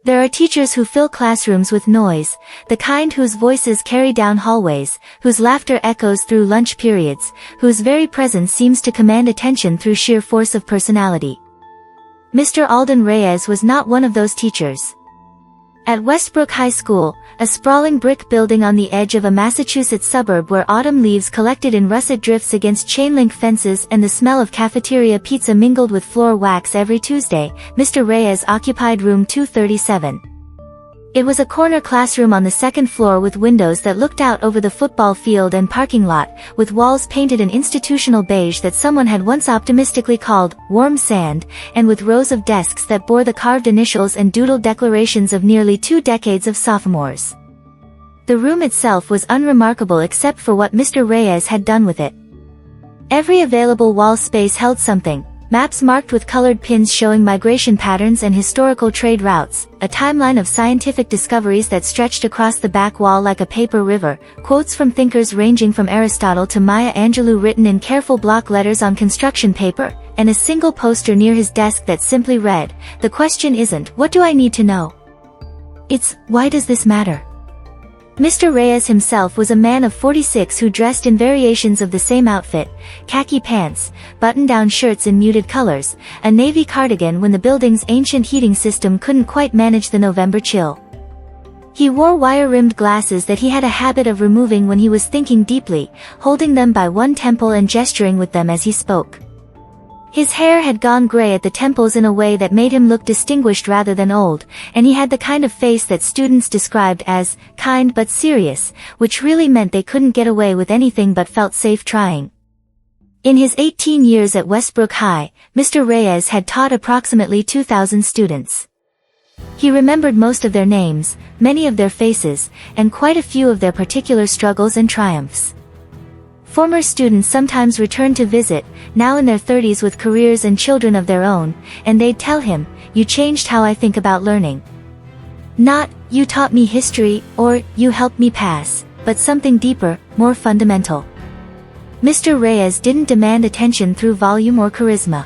There are teachers who fill classrooms with noise, the kind whose voices carry down hallways, whose laughter echoes through lunch periods, whose very presence seems to command attention through sheer force of personality. Mr. Alden Reyes was not one of those teachers. At Westbrook High School, a sprawling brick building on the edge of a Massachusetts suburb where autumn leaves collected in russet drifts against chain-link fences and the smell of cafeteria pizza mingled with floor wax every Tuesday, Mr. Reyes occupied room 237. It was a corner classroom on the second floor with windows that looked out over the football field and parking lot, with walls painted an institutional beige that someone had once optimistically called warm sand, and with rows of desks that bore the carved initials and doodled declarations of nearly 2 decades of sophomores. The room itself was unremarkable except for what Mr. Reyes had done with it. Every available wall space held something. Maps marked with colored pins showing migration patterns and historical trade routes, a timeline of scientific discoveries that stretched across the back wall like a paper river, quotes from thinkers ranging from Aristotle to Maya Angelou written in careful block letters on construction paper, and a single poster near his desk that simply read, "The question isn't, what do I need to know? It's, why does this matter?" Mr. Reyes himself was a man of 46 who dressed in variations of the same outfit, khaki pants, button-down shirts in muted colors, a navy cardigan when the building's ancient heating system couldn't quite manage the November chill. He wore wire-rimmed glasses that he had a habit of removing when he was thinking deeply, holding them by one temple and gesturing with them as he spoke. His hair had gone gray at the temples in a way that made him look distinguished rather than old, and he had the kind of face that students described as kind but serious, which really meant they couldn't get away with anything but felt safe trying. In his 18 years at Westbrook High, Mr. Reyes had taught approximately 2,000 students. He remembered most of their names, many of their faces, and quite a few of their particular struggles and triumphs. Former students sometimes returned to visit, now in their 30s with careers and children of their own, and they'd tell him, "You changed how I think about learning." Not, "You taught me history," or, "You helped me pass," but something deeper, more fundamental. Mr. Reyes didn't demand attention through volume or charisma.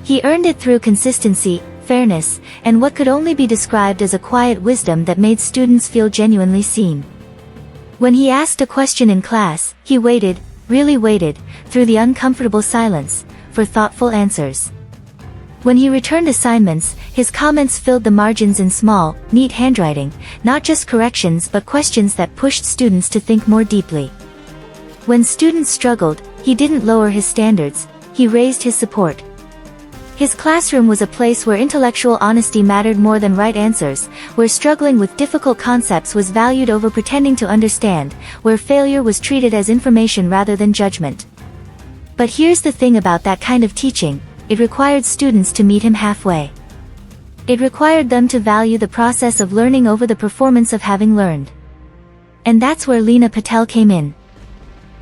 He earned it through consistency, fairness, and what could only be described as a quiet wisdom that made students feel genuinely seen. When he asked a question in class, he waited, really waited, through the uncomfortable silence, for thoughtful answers. When he returned assignments, his comments filled the margins in small, neat handwriting, not just corrections but questions that pushed students to think more deeply. When students struggled, he didn't lower his standards, he raised his support. His classroom was a place where intellectual honesty mattered more than right answers, where struggling with difficult concepts was valued over pretending to understand, where failure was treated as information rather than judgment. But here's the thing about that kind of teaching, it required students to meet him halfway. It required them to value the process of learning over the performance of having learned. And that's where Leena Patel came in.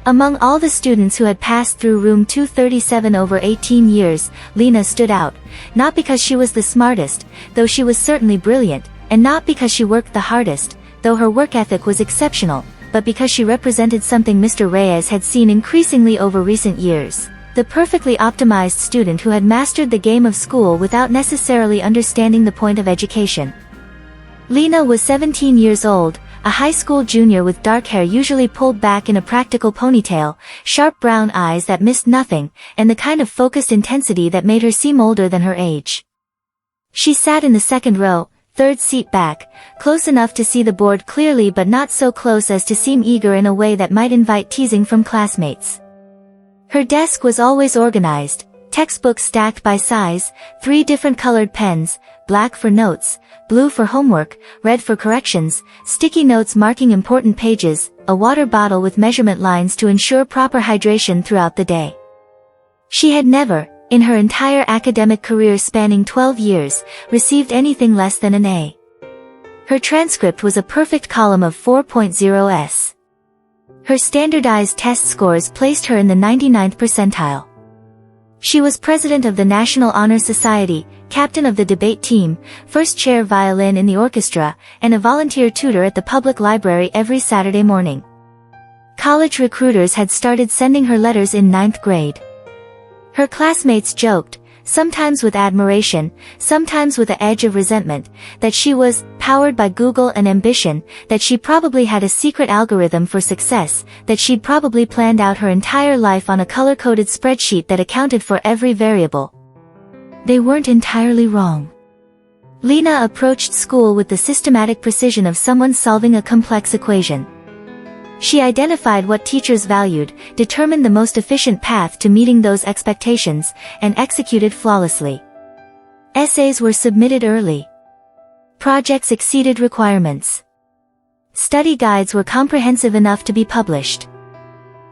Among all the students who had passed through room 237 over 18 years, Leena stood out, not because she was the smartest, though she was certainly brilliant, and not because she worked the hardest, though her work ethic was exceptional, but because she represented something Mr. Reyes had seen increasingly over recent years. The perfectly optimized student who had mastered the game of school without necessarily understanding the point of education. Leena was 17 years old, a high school junior with dark hair usually pulled back in a practical ponytail, sharp brown eyes that missed nothing, and the kind of focused intensity that made her seem older than her age. She sat in the second row, third seat back, close enough to see the board clearly but not so close as to seem eager in a way that might invite teasing from classmates. Her desk was always organized, textbooks stacked by size, 3 different colored pens, black for notes, blue for homework, red for corrections, sticky notes marking important pages, a water bottle with measurement lines to ensure proper hydration throughout the day. She had never, in her entire academic career spanning 12 years, received anything less than an A. Her transcript was a perfect column of 4.0s. Her standardized test scores placed her in the 99th percentile. She was president of the National Honor Society, captain of the debate team, first chair violin in the orchestra, and a volunteer tutor at the public library every Saturday morning. College recruiters had started sending her letters in 9th grade. Her classmates joked, sometimes with admiration, sometimes with the edge of resentment, that she was powered by Google and ambition, that she probably had a secret algorithm for success, that she'd probably planned out her entire life on a color-coded spreadsheet that accounted for every variable. They weren't entirely wrong. Leena approached school with the systematic precision of someone solving a complex equation. She identified what teachers valued, determined the most efficient path to meeting those expectations, and executed flawlessly. Essays were submitted early. Projects exceeded requirements. Study guides were comprehensive enough to be published.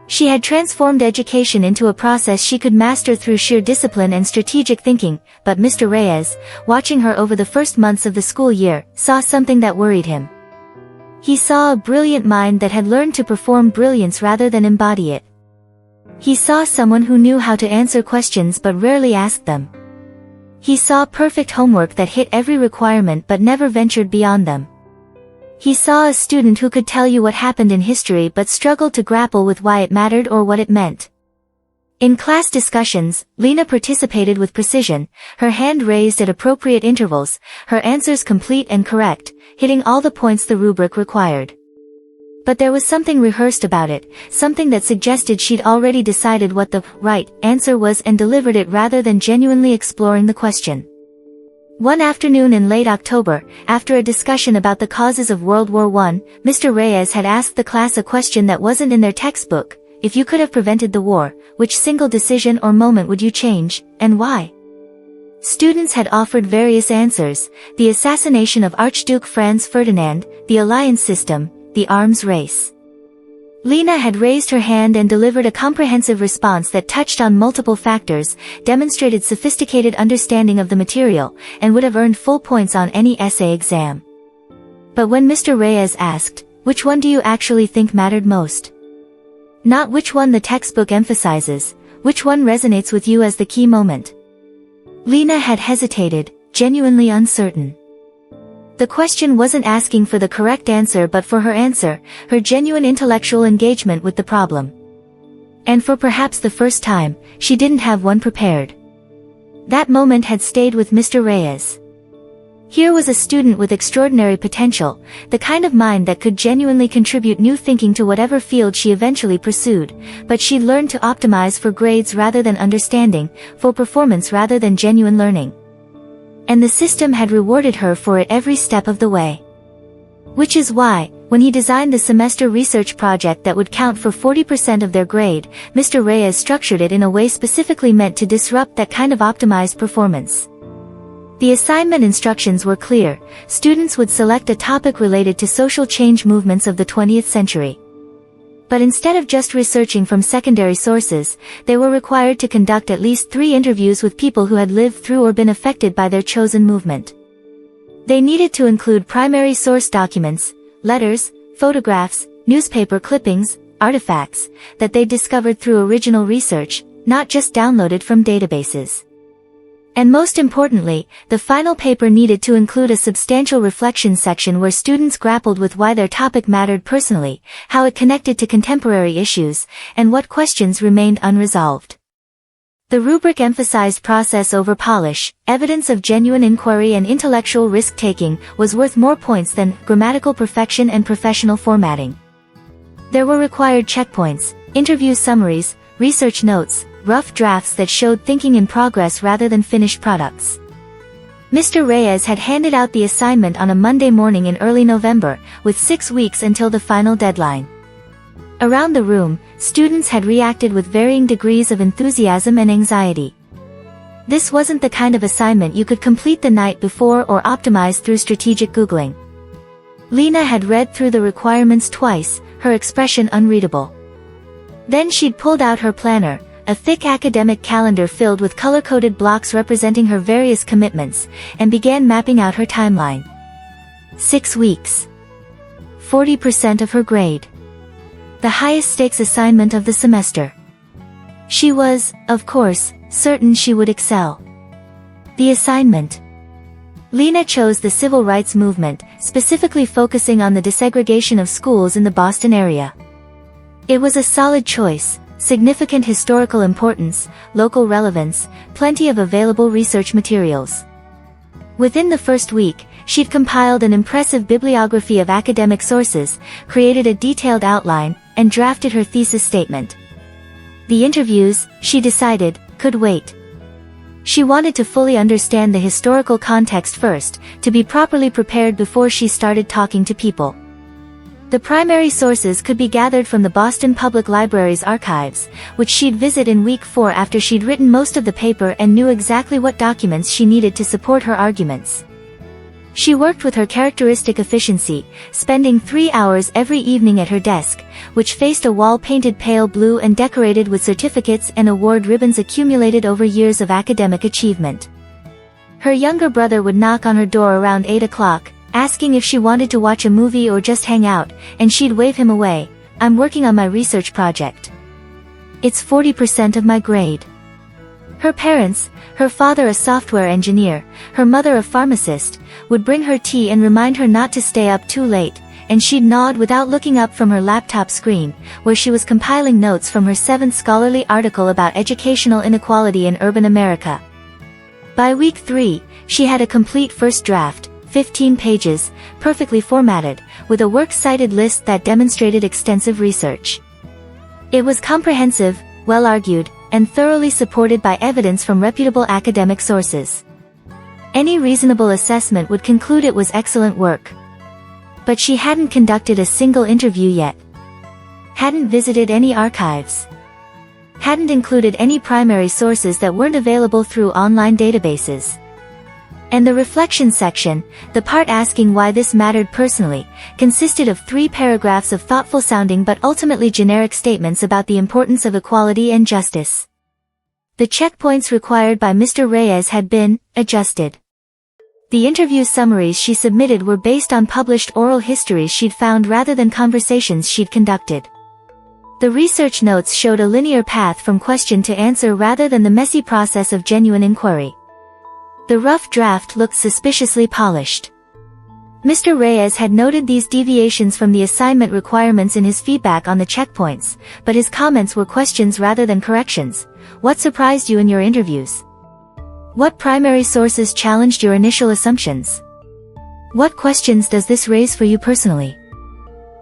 She had transformed education into a process she could master through sheer discipline and strategic thinking, but Mr. Reyes, watching her over the first months of the school year, saw something that worried him. He saw a brilliant mind that had learned to perform brilliance rather than embody it. He saw someone who knew how to answer questions but rarely asked them. He saw perfect homework that hit every requirement but never ventured beyond them. He saw a student who could tell you what happened in history but struggled to grapple with why it mattered or what it meant. In class discussions, Leena participated with precision, her hand raised at appropriate intervals, her answers complete and correct, hitting all the points the rubric required. But there was something rehearsed about it, something that suggested she'd already decided what the right answer was and delivered it rather than genuinely exploring the question. One afternoon in late October, after a discussion about the causes of World War I, Mr. Reyes had asked the class a question that wasn't in their textbook: if you could have prevented the war, which single decision or moment would you change, and why? Students had offered various answers: the assassination of Archduke Franz Ferdinand, the alliance system, the arms race. Leena had raised her hand and delivered a comprehensive response that touched on multiple factors, demonstrated sophisticated understanding of the material, and would have earned full points on any essay exam. But when Mr. Reyes asked, "Which one do you actually think mattered most?" Not which one the textbook emphasizes, which one resonates with you as the key moment. Leena had hesitated, genuinely uncertain. The question wasn't asking for the correct answer but for her answer, her genuine intellectual engagement with the problem. And for perhaps the first time, she didn't have one prepared. That moment had stayed with Mr. Reyes. Here was a student with extraordinary potential, the kind of mind that could genuinely contribute new thinking to whatever field she eventually pursued, but she'd learned to optimize for grades rather than understanding, for performance rather than genuine learning. And the system had rewarded her for it every step of the way. Which is why, when he designed the semester research project that would count for 40% of their grade, Mr. Reyes structured it in a way specifically meant to disrupt that kind of optimized performance. The assignment instructions were clear: students would select a topic related to social change movements of the 20th century. But instead of just researching from secondary sources, they were required to conduct at least 3 interviews with people who had lived through or been affected by their chosen movement. They needed to include primary source documents, letters, photographs, newspaper clippings, artifacts, that they discovered through original research, not just downloaded from databases. And most importantly, the final paper needed to include a substantial reflection section where students grappled with why their topic mattered personally, how it connected to contemporary issues, and what questions remained unresolved. The rubric emphasized process over polish. Evidence of genuine inquiry and intellectual risk-taking was worth more points than grammatical perfection and professional formatting. There were required checkpoints, interview summaries, research notes, rough drafts that showed thinking in progress rather than finished products. Mr. Reyes had handed out the assignment on a Monday morning in early November, with 6 weeks until the final deadline. Around the room, students had reacted with varying degrees of enthusiasm and anxiety. This wasn't the kind of assignment you could complete the night before or optimize through strategic Googling. Leena had read through the requirements twice, her expression unreadable. Then she'd pulled out her planner, a thick academic calendar filled with color-coded blocks representing her various commitments, and began mapping out her timeline. 6 weeks. 40% of her grade. The highest stakes assignment of the semester. She was, of course, certain she would excel. The assignment. Leena chose the civil rights movement, specifically focusing on the desegregation of schools in the Boston area. It was a solid choice, significant historical importance, local relevance, plenty of available research materials. Within the first week, she'd compiled an impressive bibliography of academic sources, created a detailed outline, and drafted her thesis statement. The interviews, she decided, could wait. She wanted to fully understand the historical context first, to be properly prepared before she started talking to people. The primary sources could be gathered from the Boston Public Library's archives, which she'd visit in week 4 after she'd written most of the paper and knew exactly what documents she needed to support her arguments. She worked with her characteristic efficiency, spending 3 hours every evening at her desk, which faced a wall painted pale blue and decorated with certificates and award ribbons accumulated over years of academic achievement. Her younger brother would knock on her door around 8 o'clock, asking if she wanted to watch a movie or just hang out, and she'd wave him away. "I'm working on my research project. It's 40% of my grade." Her parents, her father a software engineer, her mother a pharmacist, would bring her tea and remind her not to stay up too late, and she'd nod without looking up from her laptop screen, where she was compiling notes from her 7th scholarly article about educational inequality in urban America. By week 3, she had a complete first draft, 15 pages, perfectly formatted, with a works cited list that demonstrated extensive research. It was comprehensive, well-argued, and thoroughly supported by evidence from reputable academic sources. Any reasonable assessment would conclude it was excellent work. But she hadn't conducted a single interview yet. Hadn't visited any archives. Hadn't included any primary sources that weren't available through online databases. And the reflection section, the part asking why this mattered personally, consisted of 3 paragraphs of thoughtful-sounding but ultimately generic statements about the importance of equality and justice. The checkpoints required by Mr. Reyes had been adjusted. The interview summaries she submitted were based on published oral histories she'd found rather than conversations she'd conducted. The research notes showed a linear path from question to answer rather than the messy process of genuine inquiry. The rough draft looked suspiciously polished. Mr. Reyes had noted these deviations from the assignment requirements in his feedback on the checkpoints, but his comments were questions rather than corrections. What surprised you in your interviews? What primary sources challenged your initial assumptions? What questions does this raise for you personally?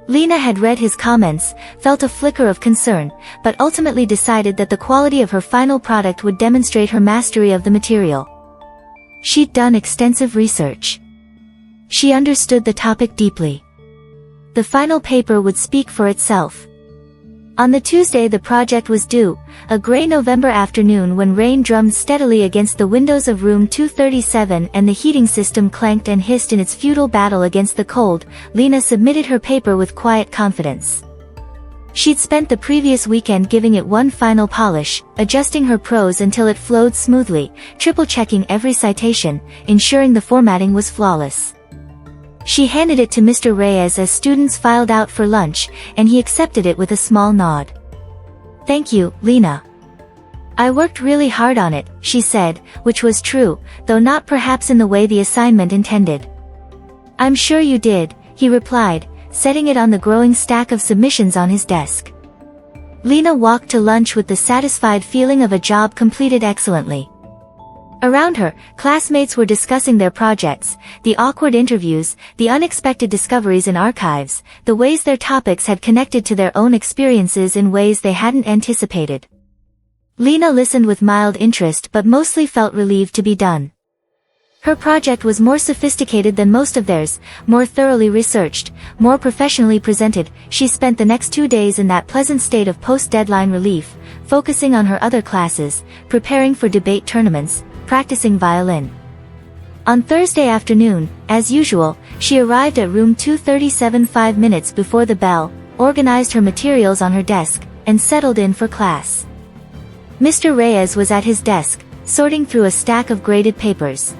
Leena had read his comments, felt a flicker of concern, but ultimately decided that the quality of her final product would demonstrate her mastery of the material. She'd done extensive research. She understood the topic deeply. The final paper would speak for itself. On the Tuesday the project was due, a gray November afternoon when rain drummed steadily against the windows of room 237 and the heating system clanked and hissed in its futile battle against the cold. Leena submitted her paper with quiet confidence. She'd spent the previous weekend giving it one final polish, adjusting her prose until it flowed smoothly, triple-checking every citation, ensuring the formatting was flawless. She handed it to Mr. Reyes as students filed out for lunch, and he accepted it with a small nod. "Thank you, Leena. I worked really hard on it," she said, which was true, though not perhaps in the way the assignment intended. "I'm sure you did," he replied, setting it on the growing stack of submissions on his desk. Leena walked to lunch with the satisfied feeling of a job completed excellently. Around her, classmates were discussing their projects, the awkward interviews, the unexpected discoveries in archives, the ways their topics had connected to their own experiences in ways they hadn't anticipated. Leena listened with mild interest but mostly felt relieved to be done. Her project was more sophisticated than most of theirs, more thoroughly researched, more professionally presented. She spent the next 2 days in that pleasant state of post-deadline relief, focusing on her other classes, preparing for debate tournaments, practicing violin. On Thursday afternoon, as usual, she arrived at room 237 5 minutes before the bell, organized her materials on her desk, and settled in for class. Mr. Reyes was at his desk, sorting through a stack of graded papers.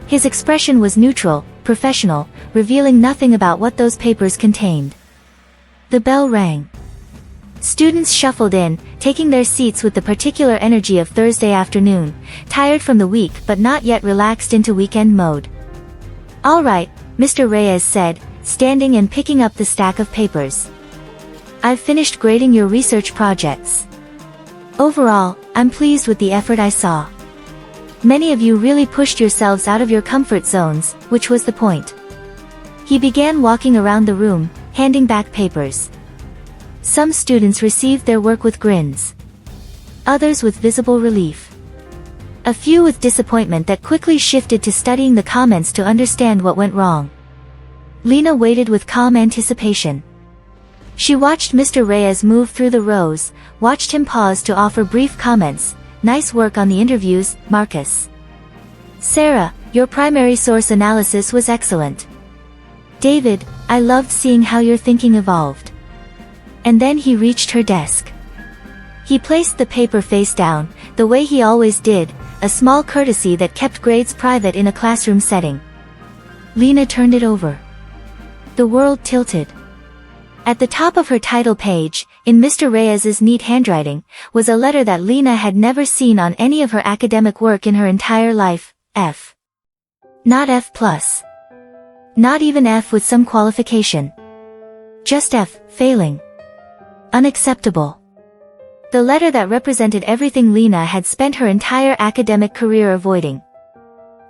His expression was neutral, professional, revealing nothing about what those papers contained. The bell rang. Students shuffled in, taking their seats with the particular energy of Thursday afternoon, tired from the week but not yet relaxed into weekend mode. "All right," Mr. Reyes said, standing and picking up the stack of papers. "I've finished grading your research projects. Overall, I'm pleased with the effort I saw. Many of you really pushed yourselves out of your comfort zones, which was the point. He began walking around the room, handing back papers. Some students received their work with grins. Others with visible relief. A few with disappointment that quickly shifted to studying the comments to understand what went wrong. Leena waited with calm anticipation. She watched Mr. Reyes move through the rows, watched him pause to offer brief comments. Nice work on the interviews, Marcus. Sarah, your primary source analysis was excellent. David, I loved seeing how your thinking evolved. And then he reached her desk. He placed the paper face down, the way he always did, a small courtesy that kept grades private in a classroom setting. Leena turned it over. The world tilted. At the top of her title page, in Mr. Reyes's neat handwriting, was a letter that Leena had never seen on any of her academic work in her entire life, F. Not F+. Not even F with some qualification. Just F, failing. Unacceptable. The letter that represented everything Leena had spent her entire academic career avoiding.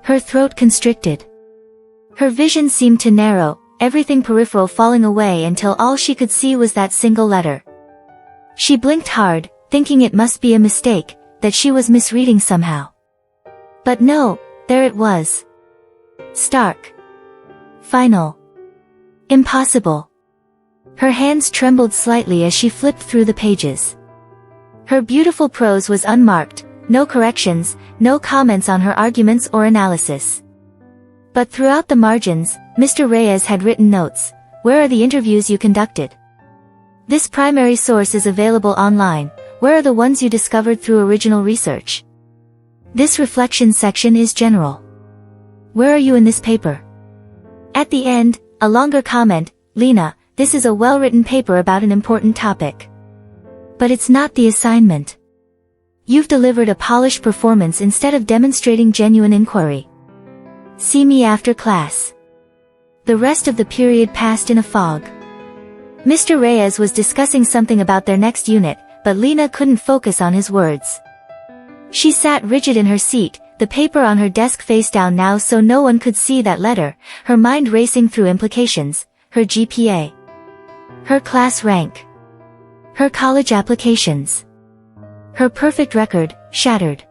Her throat constricted. Her vision seemed to narrow, everything peripheral falling away until all she could see was that single letter. She blinked hard, thinking it must be a mistake, that she was misreading somehow. But no, there it was. Stark. Final. Impossible. Her hands trembled slightly as she flipped through the pages. Her beautiful prose was unmarked, no corrections, no comments on her arguments or analysis. But throughout the margins, Mr. Reyes had written notes. Where are the interviews you conducted? This primary source is available online. Where are the ones you discovered through original research? This reflection section is general. Where are you in this paper? At the end, a longer comment, Leena, this is a well-written paper about an important topic. But it's not the assignment. You've delivered a polished performance instead of demonstrating genuine inquiry. See me after class. The rest of the period passed in a fog. Mr. Reyes was discussing something about their next unit, but Leena couldn't focus on his words. She sat rigid in her seat, the paper on her desk face down now so no one could see that letter, her mind racing through implications, her GPA. Her class rank. Her college applications. Her perfect record, shattered.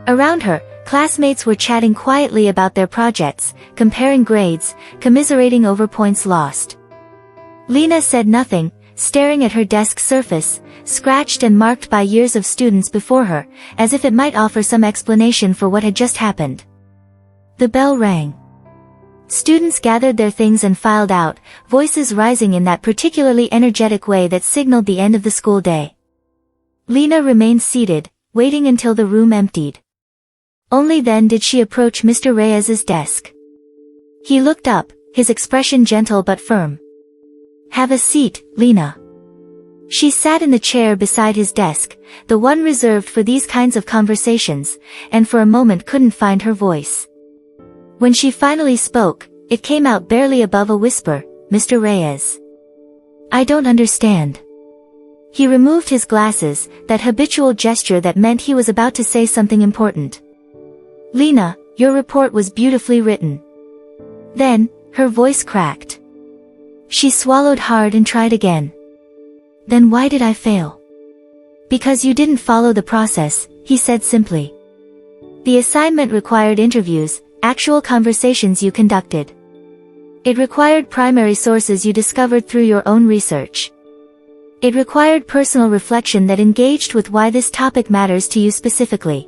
Around her, classmates were chatting quietly about their projects, comparing grades, commiserating over points lost. Leena said nothing, staring at her desk surface, scratched and marked by years of students before her, as if it might offer some explanation for what had just happened. The bell rang. Students gathered their things and filed out, voices rising in that particularly energetic way that signaled the end of the school day. Leena remained seated, waiting until the room emptied. Only then did she approach Mr. Reyes's desk. He looked up, his expression gentle but firm. Have a seat, Leena. She sat in the chair beside his desk, the one reserved for these kinds of conversations, and for a moment couldn't find her voice. When she finally spoke, it came out barely above a whisper, Mr. Reyes. I don't understand. He removed his glasses, that habitual gesture that meant he was about to say something important. Leena, your report was beautifully written. Then, her voice cracked. She swallowed hard and tried again. Then why did I fail? Because you didn't follow the process, he said simply. The assignment required interviews, actual conversations you conducted. It required primary sources you discovered through your own research. It required personal reflection that engaged with why this topic matters to you specifically.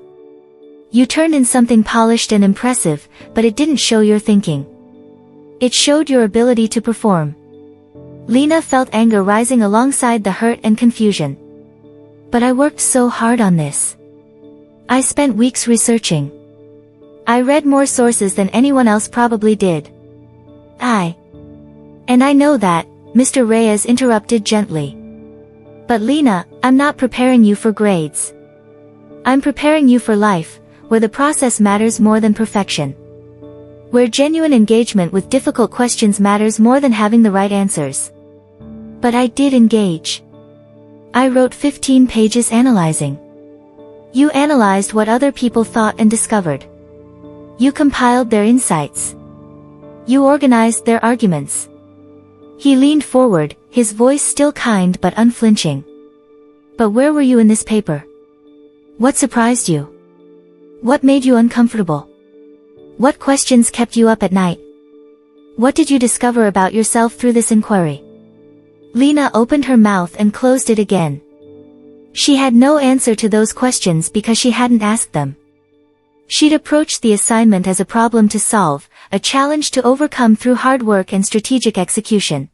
You turned in something polished and impressive, but it didn't show your thinking. It showed your ability to perform. Leena felt anger rising alongside the hurt and confusion. But I worked so hard on this. I spent weeks researching. I read more sources than anyone else probably did. And I know that, Mr. Reyes interrupted gently. But Leena, I'm not preparing you for grades. I'm preparing you for life, where the process matters more than perfection. Where genuine engagement with difficult questions matters more than having the right answers. But I did engage. I wrote 15 pages analyzing. You analyzed what other people thought and discovered. You compiled their insights. You organized their arguments. He leaned forward, his voice still kind but unflinching. But where were you in this paper? What surprised you? What made you uncomfortable? What questions kept you up at night? What did you discover about yourself through this inquiry? Leena opened her mouth and closed it again. She had no answer to those questions because she hadn't asked them. She'd approached the assignment as a problem to solve, a challenge to overcome through hard work and strategic execution.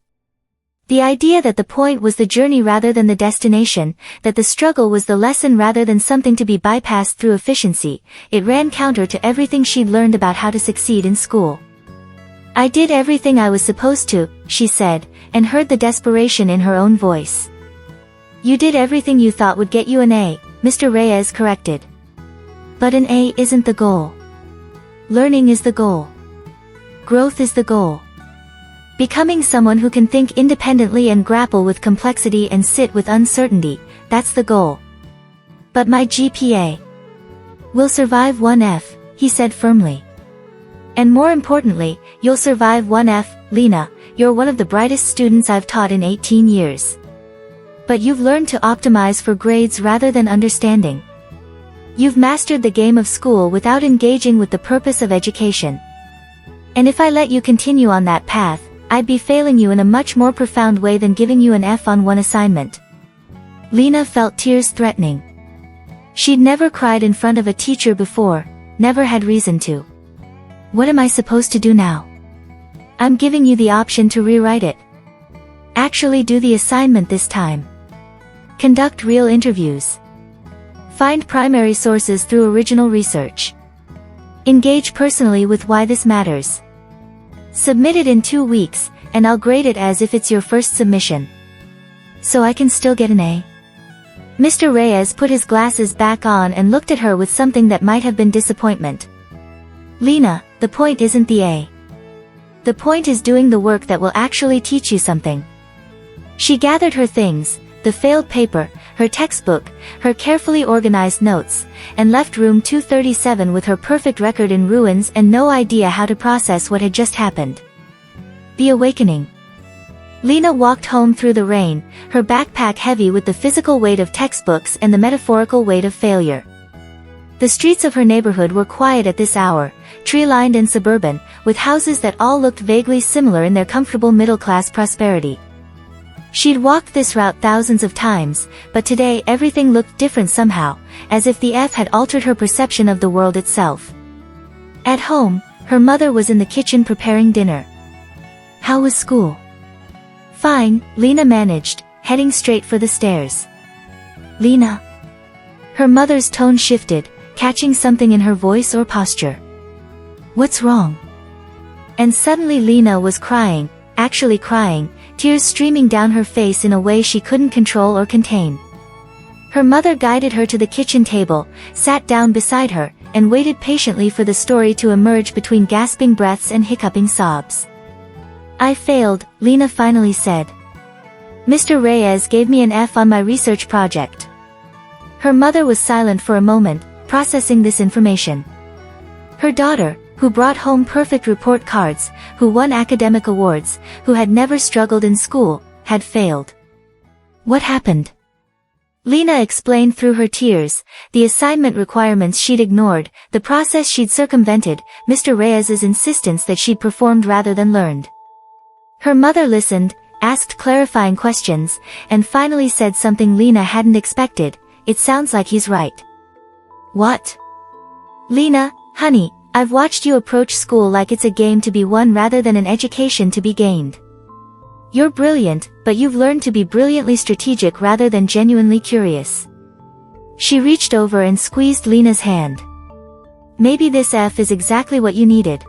The idea that the point was the journey rather than the destination, that the struggle was the lesson rather than something to be bypassed through efficiency, it ran counter to everything she'd learned about how to succeed in school. I did everything I was supposed to, she said, and heard the desperation in her own voice. You did everything you thought would get you an A, Mr. Reyes corrected. But an A isn't the goal. Learning is the goal. Growth is the goal. Becoming someone who can think independently and grapple with complexity and sit with uncertainty, that's the goal. But my GPA will survive 1F, he said firmly. And more importantly, you'll survive 1F, Leena, you're one of the brightest students I've taught in 18 years. But you've learned to optimize for grades rather than understanding. You've mastered the game of school without engaging with the purpose of education. And if I let you continue on that path, I'd be failing you in a much more profound way than giving you an F on one assignment. Leena felt tears threatening. She'd never cried in front of a teacher before, never had reason to. What am I supposed to do now? I'm giving you the option to rewrite it. Actually do the assignment this time. Conduct real interviews. Find primary sources through original research. Engage personally with why this matters. Submit it in 2 weeks, and I'll grade it as if it's your first submission. So I can still get an A? Mr. Reyes put his glasses back on and looked at her with something that might have been disappointment. Leena, the point isn't the A. The point is doing the work that will actually teach you something. She gathered her things, the failed paper, her textbook, her carefully organized notes, and left room 237 with her perfect record in ruins and no idea how to process what had just happened. The awakening. Leena walked home through the rain, her backpack heavy with the physical weight of textbooks and the metaphorical weight of failure. The streets of her neighborhood were quiet at this hour, tree-lined and suburban, with houses that all looked vaguely similar in their comfortable middle-class prosperity. She'd walked this route thousands of times, but today everything looked different somehow, as if the F had altered her perception of the world itself. At home, her mother was in the kitchen preparing dinner. How was school? Fine, Leena managed, heading straight for the stairs. Leena. Her mother's tone shifted, catching something in her voice or posture. What's wrong? And suddenly Leena was crying, actually crying, tears streaming down her face in a way she couldn't control or contain. Her mother guided her to the kitchen table, sat down beside her, and waited patiently for the story to emerge between gasping breaths and hiccuping sobs. I failed, Leena finally said. Mr. Reyes gave me an F on my research project. Her mother was silent for a moment, processing this information. Her daughter, who brought home perfect report cards, who won academic awards, who had never struggled in school, had failed. What happened? Leena explained through her tears, the assignment requirements she'd ignored, the process she'd circumvented, Mr. Reyes's insistence that she'd performed rather than learned. Her mother listened, asked clarifying questions, and finally said something Leena hadn't expected, it sounds like he's right. What? Leena, honey, I've watched you approach school like it's a game to be won rather than an education to be gained. You're brilliant, but you've learned to be brilliantly strategic rather than genuinely curious. She reached over and squeezed Leena's hand. Maybe this F is exactly what you needed.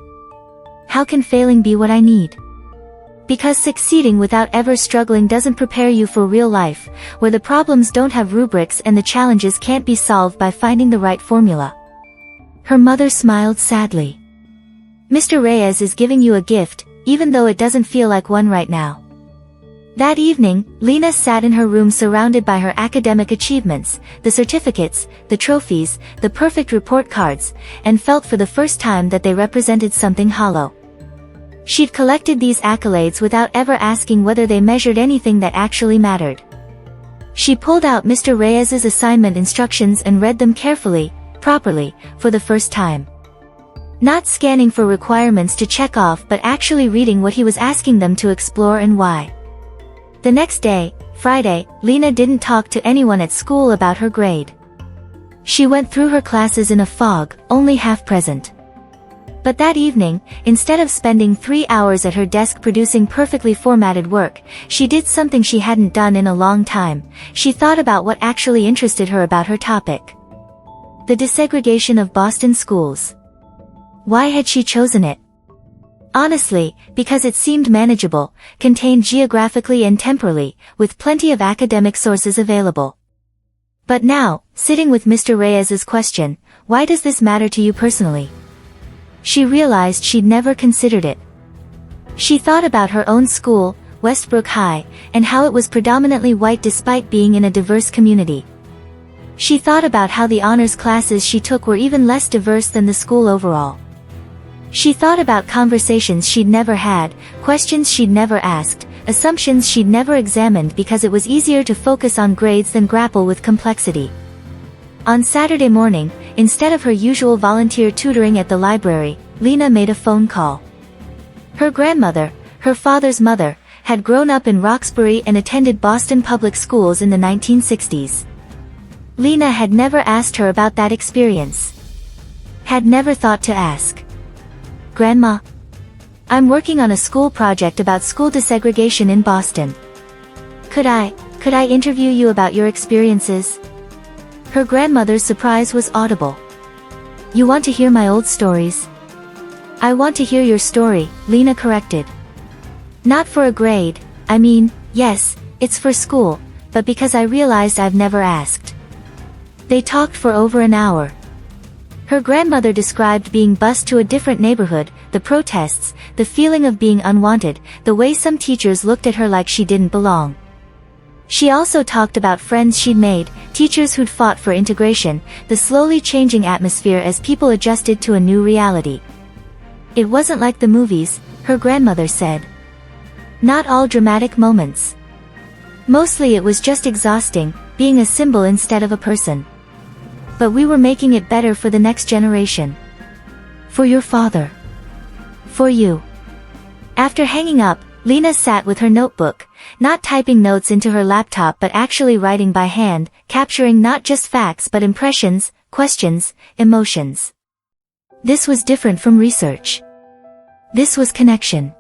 How can failing be what I need? Because succeeding without ever struggling doesn't prepare you for real life, where the problems don't have rubrics and the challenges can't be solved by finding the right formula. Her mother smiled sadly. Mr. Reyes is giving you a gift, even though it doesn't feel like one right now. That evening, Leena sat in her room surrounded by her academic achievements, the certificates, the trophies, the perfect report cards, and felt for the first time that they represented something hollow. She'd collected these accolades without ever asking whether they measured anything that actually mattered. She pulled out Mr. Reyes's assignment instructions and read them carefully, properly, for the first time. Not scanning for requirements to check off but actually reading what he was asking them to explore and why. The next day, Friday, Leena didn't talk to anyone at school about her grade. She went through her classes in a fog, only half present. But that evening, instead of spending 3 hours at her desk producing perfectly formatted work, she did something she hadn't done in a long time. She thought about what actually interested her about her topic. The desegregation of Boston schools. Why had she chosen it? Honestly, because it seemed manageable, contained geographically and temporally, with plenty of academic sources available. But now, sitting with Mr. Reyes's question, why does this matter to you personally? She realized she'd never considered it. She thought about her own school, Westbrook High, and how it was predominantly white despite being in a diverse community. She thought about how the honors classes she took were even less diverse than the school overall. She thought about conversations she'd never had, questions she'd never asked, assumptions she'd never examined because it was easier to focus on grades than grapple with complexity. On Saturday morning, instead of her usual volunteer tutoring at the library, Leena made a phone call. Her grandmother, her father's mother, had grown up in Roxbury and attended Boston public schools in the 1960s. Leena had never asked her about that experience. Had never thought to ask. Grandma, I'm working on a school project about school desegregation in Boston. Could I interview you about your experiences? Her grandmother's surprise was audible. You want to hear my old stories? I want to hear your story, Leena corrected. Not for a grade, I mean, yes, it's for school, but because I realized I've never asked. They talked for over an hour. Her grandmother described being bused to a different neighborhood, the protests, the feeling of being unwanted, the way some teachers looked at her like she didn't belong. She also talked about friends she'd made, teachers who'd fought for integration, the slowly changing atmosphere as people adjusted to a new reality. It wasn't like the movies, her grandmother said. Not all dramatic moments. Mostly it was just exhausting, being a symbol instead of a person. But we were making it better for the next generation. For your father. For you. After hanging up, Leena sat with her notebook, not typing notes into her laptop but actually writing by hand, capturing not just facts but impressions, questions, emotions. This was different from research. This was connection.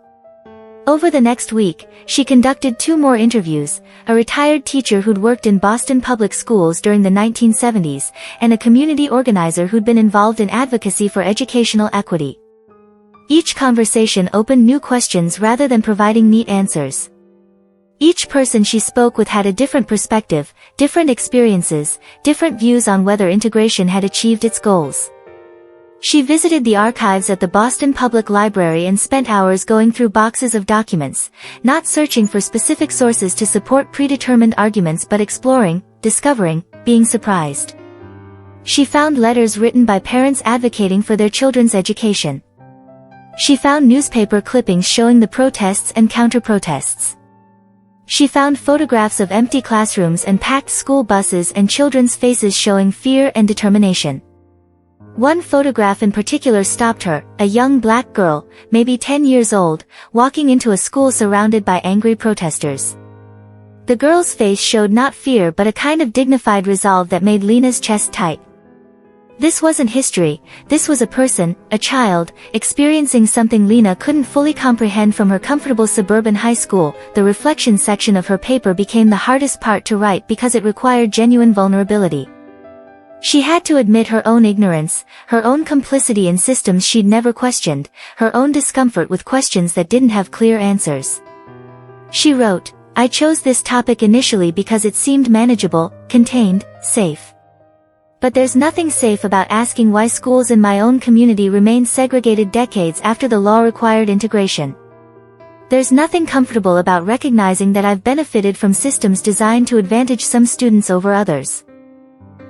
Over the next week, she conducted 2 more interviews, a retired teacher who'd worked in Boston public schools during the 1970s, and a community organizer who'd been involved in advocacy for educational equity. Each conversation opened new questions rather than providing neat answers. Each person she spoke with had a different perspective, different experiences, different views on whether integration had achieved its goals. She visited the archives at the Boston Public Library and spent hours going through boxes of documents, not searching for specific sources to support predetermined arguments but exploring, discovering, being surprised. She found letters written by parents advocating for their children's education. She found newspaper clippings showing the protests and counter-protests. She found photographs of empty classrooms and packed school buses and children's faces showing fear and determination. One photograph in particular stopped her, a young black girl, maybe 10 years old, walking into a school surrounded by angry protesters. The girl's face showed not fear but a kind of dignified resolve that made Leena's chest tight. This wasn't history, this was a person, a child, experiencing something Leena couldn't fully comprehend from her comfortable suburban high school. The reflection section of her paper became the hardest part to write because it required genuine vulnerability. She had to admit her own ignorance, her own complicity in systems she'd never questioned, her own discomfort with questions that didn't have clear answers. She wrote, "I chose this topic initially because it seemed manageable, contained, safe. But there's nothing safe about asking why schools in my own community remained segregated decades after the law required integration. There's nothing comfortable about recognizing that I've benefited from systems designed to advantage some students over others.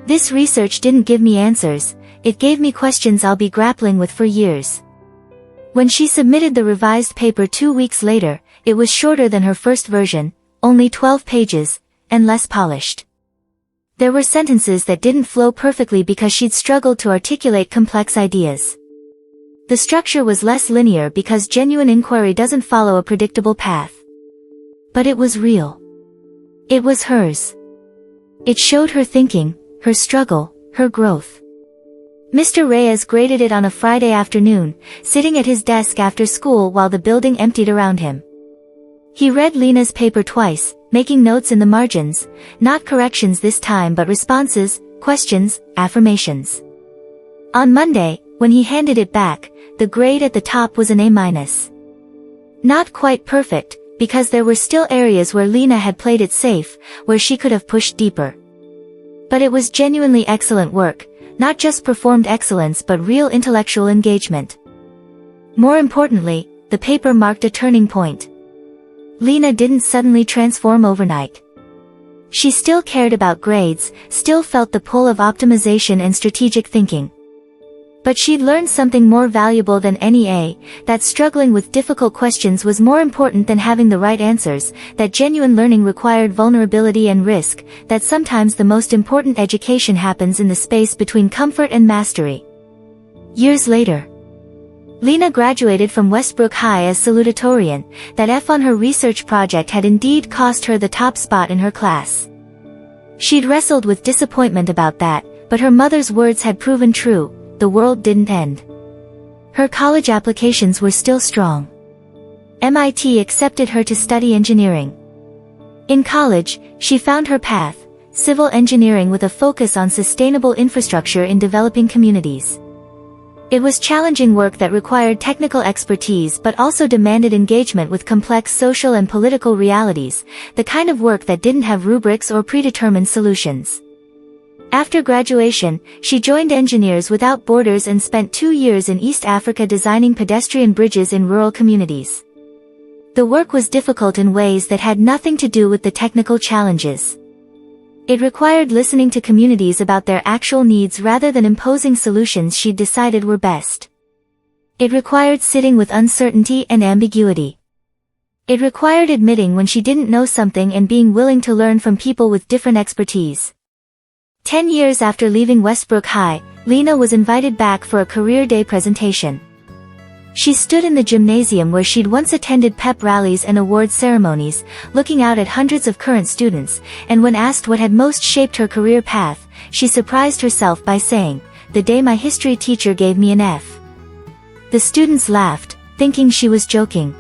This research didn't give me answers, it gave me questions I'll be grappling with for years. When she submitted the revised paper 2 weeks later, it was shorter than her first version, only 12 pages, and less polished. There were sentences that didn't flow perfectly because she'd struggled to articulate complex ideas. The structure was less linear because genuine inquiry doesn't follow a predictable path. But it was real. It was hers. It showed her thinking, her struggle, her growth. Mr. Reyes graded it on a Friday afternoon, sitting at his desk after school while the building emptied around him. He read Leena's paper twice, making notes in the margins, not corrections this time but responses, questions, affirmations. On Monday, when he handed it back, the grade at the top was an A-. Not quite perfect, because there were still areas where Leena had played it safe, where she could have pushed deeper. But it was genuinely excellent work, not just performed excellence but real intellectual engagement. More importantly, the paper marked a turning point. Leena didn't suddenly transform overnight. She still cared about grades, still felt the pull of optimization and strategic thinking. But she'd learned something more valuable than any A, that struggling with difficult questions was more important than having the right answers, that genuine learning required vulnerability and risk, that sometimes the most important education happens in the space between comfort and mastery. Years later, Leena graduated from Westbrook High as salutatorian. That F on her research project had indeed cost her the top spot in her class. She'd wrestled with disappointment about that, but her mother's words had proven true. The world didn't end. Her college applications were still strong. MIT accepted her to study engineering. In college, she found her path, civil engineering with a focus on sustainable infrastructure in developing communities. It was challenging work that required technical expertise but also demanded engagement with complex social and political realities, the kind of work that didn't have rubrics or predetermined solutions. After graduation, she joined Engineers Without Borders and spent 2 years in East Africa designing pedestrian bridges in rural communities. The work was difficult in ways that had nothing to do with the technical challenges. It required listening to communities about their actual needs rather than imposing solutions she'd decided were best. It required sitting with uncertainty and ambiguity. It required admitting when she didn't know something and being willing to learn from people with different expertise. 10 years after leaving Westbrook High, Leena was invited back for a career day presentation. She stood in the gymnasium where she'd once attended pep rallies and award ceremonies, looking out at hundreds of current students, and when asked what had most shaped her career path, she surprised herself by saying, "The day my history teacher gave me an F." The students laughed, thinking she was joking.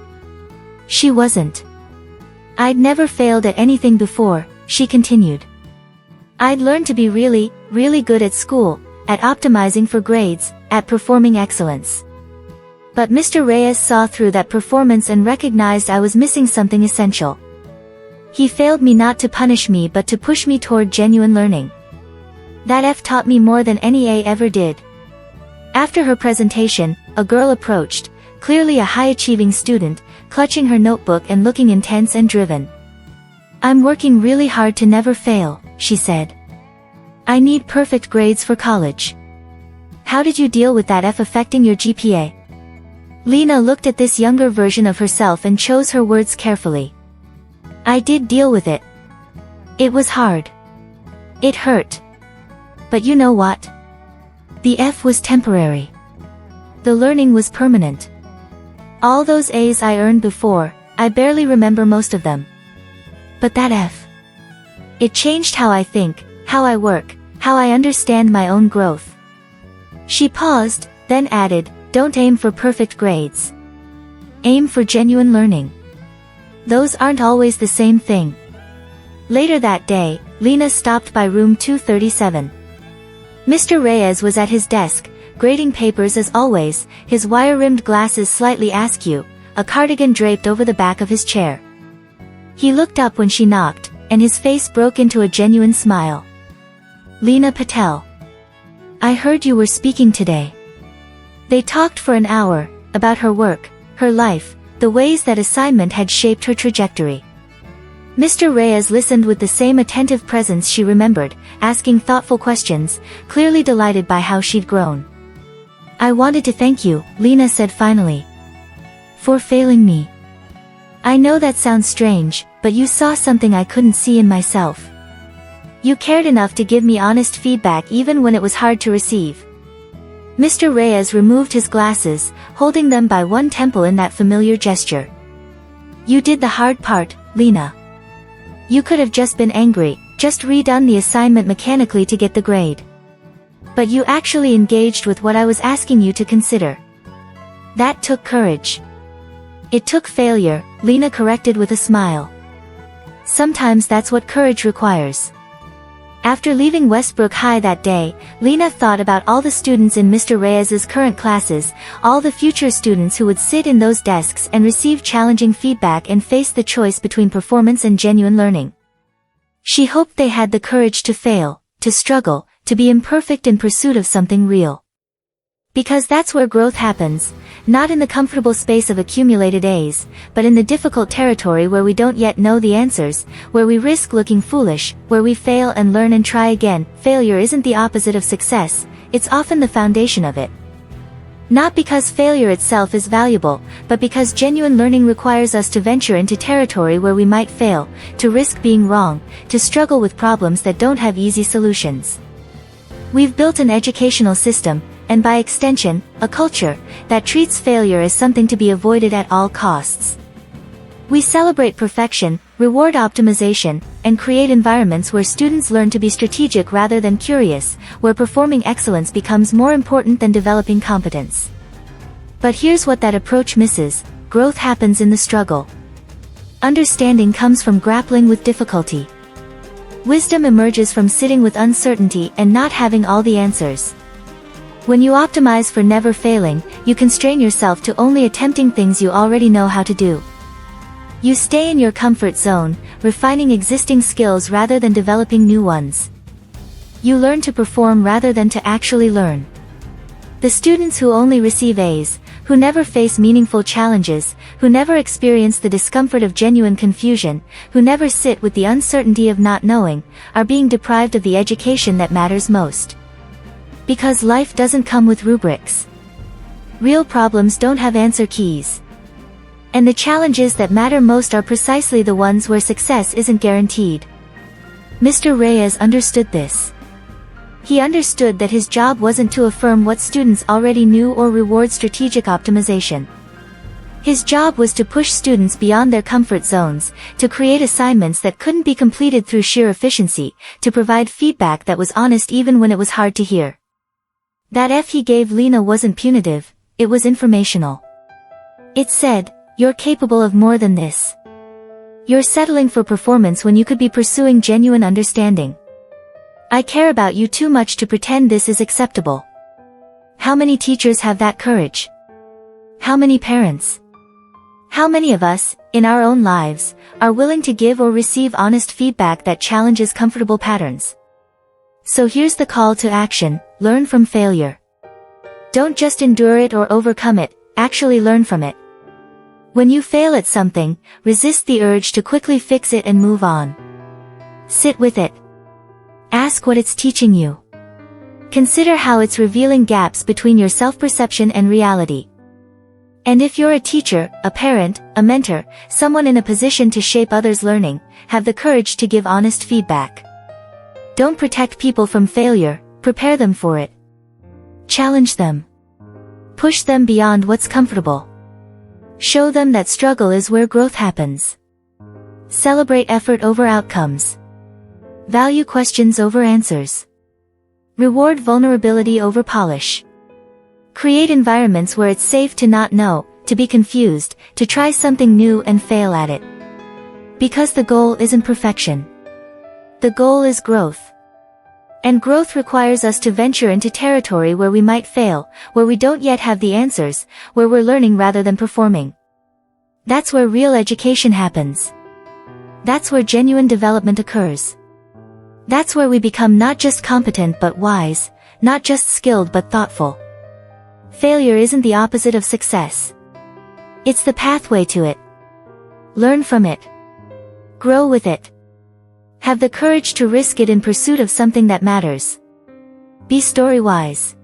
She wasn't. "I'd never failed at anything before," she continued. "I'd learned to be really, really good at school, at optimizing for grades, at performing excellence. But Mr. Reyes saw through that performance and recognized I was missing something essential. He failed me not to punish me but to push me toward genuine learning. That F taught me more than any A ever did." After her presentation, a girl approached, clearly a high-achieving student, clutching her notebook and looking intense and driven. "I'm working really hard to never fail," she said. "I need perfect grades for college." "How did you deal with that F affecting your GPA?" Leena looked at this younger version of herself and chose her words carefully. "I did deal with it. It was hard. It hurt. But you know what? The F was temporary. The learning was permanent. All those A's I earned before, I barely remember most of them. But that F, it changed how I think, how I work, how I understand my own growth." She paused, then added, "Don't aim for perfect grades. Aim for genuine learning. Those aren't always the same thing." Later that day, Leena stopped by room 237. Mr. Reyes was at his desk, grading papers as always, his wire-rimmed glasses slightly askew, a cardigan draped over the back of his chair. He looked up when she knocked, and his face broke into a genuine smile. "Leena Patel. I heard you were speaking today." They talked for an hour, about her work, her life, the ways that assignment had shaped her trajectory. Mr. Reyes listened with the same attentive presence she remembered, asking thoughtful questions, clearly delighted by how she'd grown. "I wanted to thank you," Leena said finally. "For failing me. I know that sounds strange, but you saw something I couldn't see in myself. You cared enough to give me honest feedback even when it was hard to receive." Mr. Reyes removed his glasses, holding them by one temple in that familiar gesture. "You did the hard part, Leena. You could have just been angry, just redone the assignment mechanically to get the grade. But you actually engaged with what I was asking you to consider. That took courage." "It took failure," Leena corrected with a smile. "Sometimes that's what courage requires." After leaving Westbrook High that day, Leena thought about all the students in Mr. Reyes's current classes, all the future students who would sit in those desks and receive challenging feedback and face the choice between performance and genuine learning. She hoped they had the courage to fail, to struggle, to be imperfect in pursuit of something real. Because that's where growth happens, not in the comfortable space of accumulated A's, but in the difficult territory where we don't yet know the answers, where we risk looking foolish, where we fail and learn and try again. Failure isn't the opposite of success, it's often the foundation of it. Not because failure itself is valuable, but because genuine learning requires us to venture into territory where we might fail, to risk being wrong, to struggle with problems that don't have easy solutions. We've built an educational system, and by extension, a culture, that treats failure as something to be avoided at all costs. We celebrate perfection, reward optimization, and create environments where students learn to be strategic rather than curious, where performing excellence becomes more important than developing competence. But here's what that approach misses: growth happens in the struggle. Understanding comes from grappling with difficulty. Wisdom emerges from sitting with uncertainty and not having all the answers. When you optimize for never failing, you constrain yourself to only attempting things you already know how to do. You stay in your comfort zone, refining existing skills rather than developing new ones. You learn to perform rather than to actually learn. The students who only receive A's, who never face meaningful challenges, who never experience the discomfort of genuine confusion, who never sit with the uncertainty of not knowing, are being deprived of the education that matters most. Because life doesn't come with rubrics. Real problems don't have answer keys. And the challenges that matter most are precisely the ones where success isn't guaranteed. Mr. Reyes understood this. He understood that his job wasn't to affirm what students already knew or reward strategic optimization. His job was to push students beyond their comfort zones, to create assignments that couldn't be completed through sheer efficiency, to provide feedback that was honest even when it was hard to hear. That F he gave Leena wasn't punitive, it was informational. It said, "You're capable of more than this. You're settling for performance when you could be pursuing genuine understanding. I care about you too much to pretend this is acceptable." How many teachers have that courage? How many parents? How many of us, in our own lives, are willing to give or receive honest feedback that challenges comfortable patterns? So here's the call to action: learn from failure. Don't just endure it or overcome it, actually learn from it. When you fail at something, resist the urge to quickly fix it and move on. Sit with it. Ask what it's teaching you. Consider how it's revealing gaps between your self-perception and reality. And if you're a teacher, a parent, a mentor, someone in a position to shape others' learning, have the courage to give honest feedback. Don't protect people from failure, prepare them for it. Challenge them. Push them beyond what's comfortable. Show them that struggle is where growth happens. Celebrate effort over outcomes. Value questions over answers. Reward vulnerability over polish. Create environments where it's safe to not know, to be confused, to try something new and fail at it. Because the goal isn't perfection. The goal is growth. And growth requires us to venture into territory where we might fail, where we don't yet have the answers, where we're learning rather than performing. That's where real education happens. That's where genuine development occurs. That's where we become not just competent but wise, not just skilled but thoughtful. Failure isn't the opposite of success. It's the pathway to it. Learn from it. Grow with it. Have the courage to risk it in pursuit of something that matters. Be story-wise.